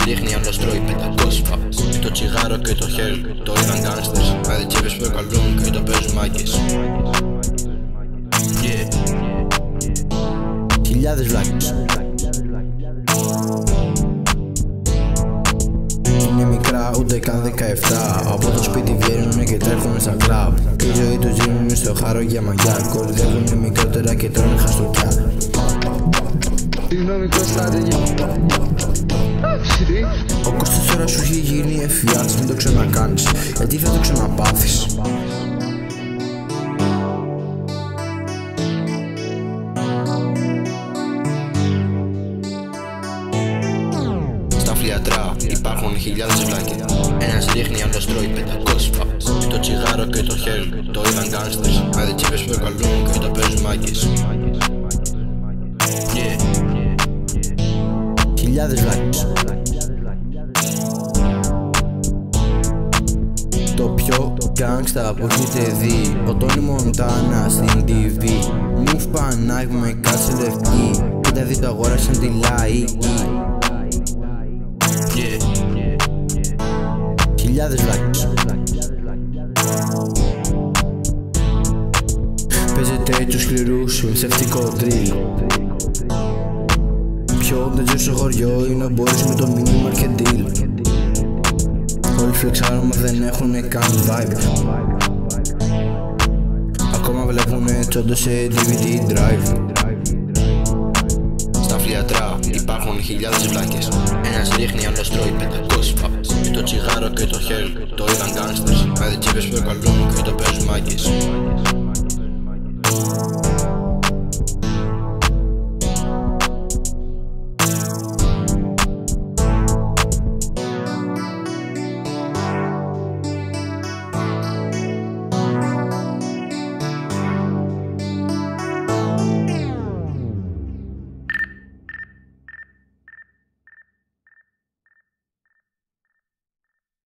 ρίχνει, άλλος τρώει 500 πάπες. Το τσιγάρο και το χέλ το είδαν γκάνστερς. Με διτσίπες που προκαλούν και το παίζουν μάγκες. Χιλιάδες βλάκες. Είναι μικρά, ούτε καν 17. Από το σπίτι βγαίνουνε και τρέχουνε στα κλαμπ. Τη ζωή τους δίνουνε στο χάρο για μαγιά. Κορυδεύουνε μικρότερα και τρώνε χαστοκιά. Συγγνώμη Κωνσταντίνη. Ο Κώστας τώρα σου έχει γίνει εφιάλτης, μην το ξανακάνεις, γιατί θα το ξαναπάθεις. Στα φλιατρά υπάρχουν χιλιάδες βλάκες. Ένας ρίχνει, άλλος τρώει 500 πάπες. Το τσιγάρο και το χέλ το είδαν γκάνστερς. Με διτσίπες που προκαλούν και το παίζουν μάγκες. Χιλιάδες βλάκες. Το πιο γκάγκστα που έχετε δει, ο Τόνι Μοντάνα στην TV. Move Πανάκ με κάτσε λευκή, κοίτα δει το αγόρασαν τη λαϊκή. Χιλιάδες βλάκες. Παίζετε τους σκληρούς, ψευτικό drill. Πιο δεν ζει στο χωριό είναι ο Μπόρις με το mini market deal. Όλοι φλεξάρουν μα δεν έχουνε καν vibe. Ακόμα βλέπουνε τσόντο σε DVD drive. Στα φλιατρά υπάρχουν χιλιάδες βλάκες. Ένας ρίχνει, άλλος τρώει 500 πάπες. Το τσιγάρο και το χέλ το είδαν γκάνστερς. Με διτσίπες που προκαλούν και το παίζουν μάγκες.